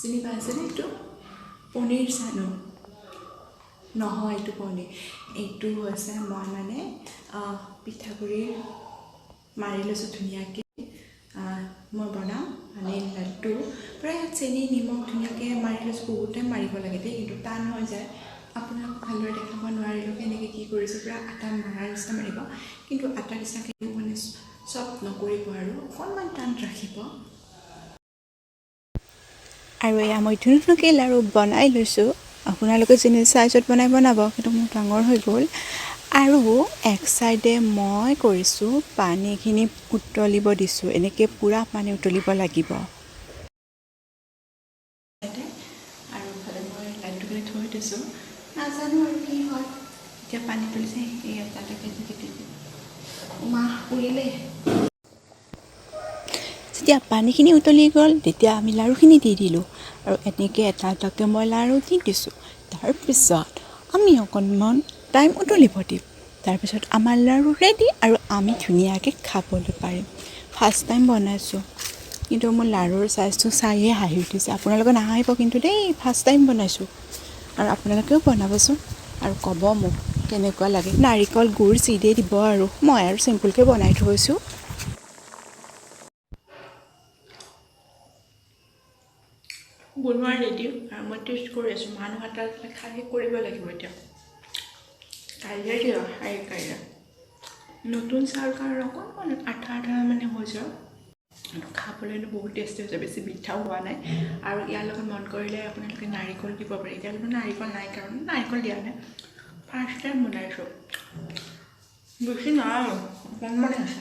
চিনি পাইছেনে এইটো পনীৰ জানো নহয় এইটো পনীৰ এইটো হৈছে মই মানে পিঠাগুড়ি মাৰি লৈছোঁ ধুনীয়াকৈ মই বনাম মানে লাড্ডু প্ৰায় চেনি নিমখ ধুনীয়াকৈ মাৰি লৈছোঁ বহুত টাইম মাৰিব লাগে দেই কিন্তু টান হৈ যায় আপোনাক ভালদৰে দেখাব নোৱাৰিলোঁ কেনেকৈ কি কৰিছোঁ পূৰা আটা মৰাৰ নিচিনা মাৰিব কিন্তু আটা নিচিনাকৈ মানে চব নকৰিব আৰু অকণমান টান ৰাখিব আৰু এয়া মই ধুনীয়াকৈ লাড়ু বনাই লৈছোঁ আপোনালোকে যেনে চাইজত বনাব কিন্তু মোৰ ডাঙৰ হৈ গ'ল আৰু এক চাইডে মই কৰিছোঁ পানীখিনি উতলিব দিছোঁ এনেকৈ পূৰা পানী উতলিব লাগিব আৰু ফালে মই লাড্ডুখিনি থৈ দিছোঁ নাজানো আৰু কি হয় এতিয়া পানী তুলিছে এই তাতে মাহ উৰিলে যেতিয়া পানীখিনি উতলি গ'ল তেতিয়া আমি লাড়ুখিনি দি দিলোঁ আৰু এনেকৈ এটা এটাকৈ মই লাড়ু দি দিছোঁ তাৰপিছত আমি অকণমান টাইম উতলিব দিম তাৰপিছত আমাৰ লাড়ু ৰেডি আৰু আমি ধুনীয়াকৈ খাবলৈ পাৰিম ফাৰ্ষ্ট টাইম বনাইছোঁ কিন্তু মোৰ লাড়ুৰ চাইজটো চাইয়ে হাঁহি উঠিছে আপোনালোকে নাহাঁহিব কিন্তু দেই ফাৰ্ষ্ট টাইম বনাইছোঁ আৰু আপোনালোকেও বনাবচোন আৰু ক'ব মোক কেনেকুৱা লাগে নাৰিকল গুড় যি দিয়ে দিব আৰু মই আৰু চিম্পুলকৈ বনাই থৈছোঁ বনোৱা ৰেডি আৰু মই টেষ্ট কৰি আছোঁ মানুহ এটা খাই কৰিব লাগিব এতিয়া কাইলৈ দিয় কাইলৈ নতুন চাউল কাৰণ অকণমান আঠা মানে হৈ যাওক খাবলৈনো বহুত টেষ্টি হৈছে বেছি মিঠাও হোৱা নাই আৰু ইয়াৰ লগত মন কৰিলে আপোনালোকে নাৰিকল দিব পাৰে এতিয়ালৈকে নাৰিকল নাই কাৰণ নাৰিকল দিয়া নাই ফাৰ্ষ্ট টাইম বনাইছোঁ বেছি নাই অকণমানে আছে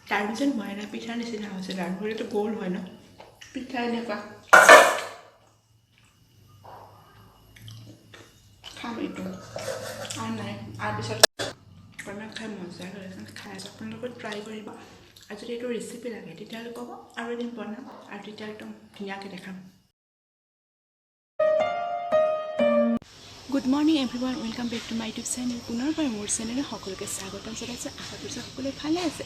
তাৰপিছত মইনা পিঠাৰ নিচিনা হৈছে লাড়ুটো গ'ল হয় ন পিঠা এনেকুৱা খাম এইটো আৰু নাই আৰু পিছত আপোনাক খাই মজা লাগিছে খাই আছে আপোনালোকে ট্ৰাই কৰিব আৰু যদি এইটো ৰেচিপি লাগে তেতিয়াহ'লে ক'ব আৰু এদিন বনাম আৰু তেতিয়া একদম ধুনীয়াকৈ দেখাম good morning everyone welcome back to my YouTube channel পুনৰবাৰ মোৰ চেনেলে সকলোকে স্বাগতম জনাইছোঁ আশা কৰিছোঁ সকলোৱে ভালে আছে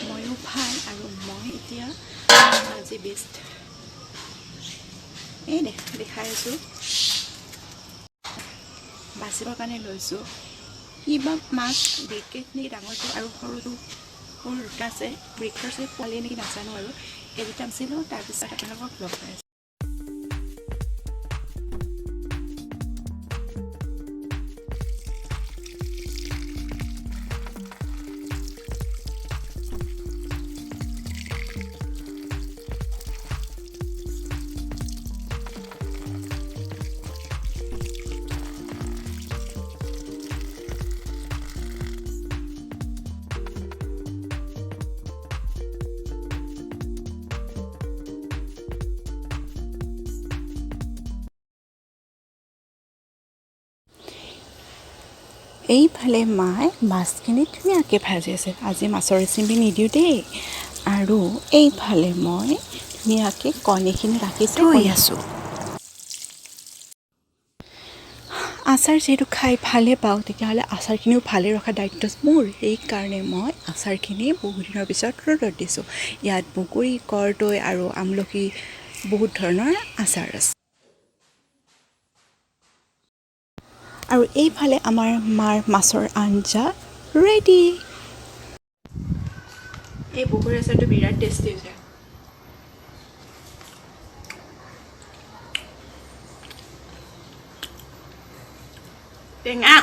ময়ো ভাল আৰু মই এতিয়া আজি বেষ্ট এই দেখাই আছোঁ বাচিবৰ কাৰণে লৈছোঁ কিবা মাছ ব্ৰেকেট নেকি ডাঙৰটো আৰু সৰুটো সৰু দুটা আছে ব্ৰেকৰ আছে পোৱালি নেকি নাজানো আৰু এই দুটা আছিলোঁ তাৰপিছত আপোনালোকক লগ পাই আছোঁ এইফালে মায়ে মাছখিনি ধুনীয়াকৈ ভাজি আছে আজি মাছৰ ৰেচিপি নিদিওঁ দেই আৰু এইফালে মই ধুনীয়াকৈ কণীখিনি ৰাখি থৈ আছোঁ আচাৰ যিহেতু খাই ভালে পাওঁ তেতিয়াহ'লে আচাৰখিনিও ভালে ৰখা দায়িত্ব মোৰ সেইকাৰণে মই আচাৰখিনি বহুত দিনৰ পিছত ৰ'দত দিছোঁ ইয়াত বগৰী কৰ্দৈ আৰু আমলখি বহুত ধৰণৰ আচাৰ আছে আৰু এইফালে আমাৰ মাৰ মাছৰ আঞ্জা ৰেডি এই বগৰী আচাৰটো বিৰাট টেষ্টি হৈছে টেঙা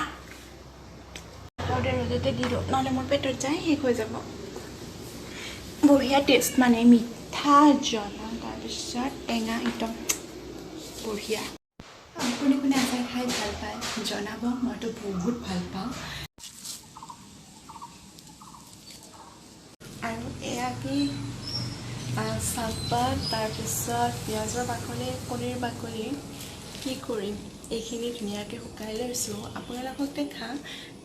ৰ'দতে দিলোঁ নহ'লে মোৰ পেটত যায় শেষ হৈ যাব বঢ়িয়া টেষ্ট মানে মিঠা জ্বলা তাৰপিছত টেঙা একদম বঢ়িয়া কোনে কোনে আচাৰ খাই ভাল পায় জনাব মইতো বহুত ভাল পাওঁ আৰু এয়া কি চাহপাত তাৰপিছত পিঁয়াজৰ বাকলি কণীৰ বাকলি কি কৰিম এইখিনি ধুনীয়াকৈ শুকাই লৈছোঁ আপোনালোকক দেখাম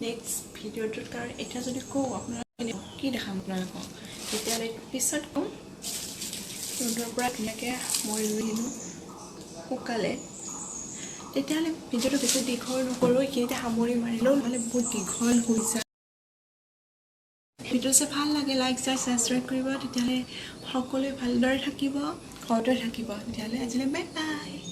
নেক্সট ভিডিঅ'টোত কাৰণ এতিয়া যদি কওঁ আপোনালোকে কি দেখাম আপোনালোকক তেতিয়াহ'লে পিছত কম ৰ'দৰ পৰা ধুনীয়াকৈ মই ৰুই দিলোঁ শুকালে তেতিয়াহ'লে ভিডিঅ'টো বেছি দীঘল নকৰোঁ এইখিনিতে সামৰি মাৰিলেও নহ'লে বহুত দীঘল হৈ যায় ভিডিঅ' চাই ভাল লাগে লাইক ছাবস্ক্ৰাইব কৰিব তেতিয়াহ'লে সকলোৱে ভালদৰে থাকিব ঘৰতে থাকিব তেতিয়াহ'লে আজিলৈ বাই বাই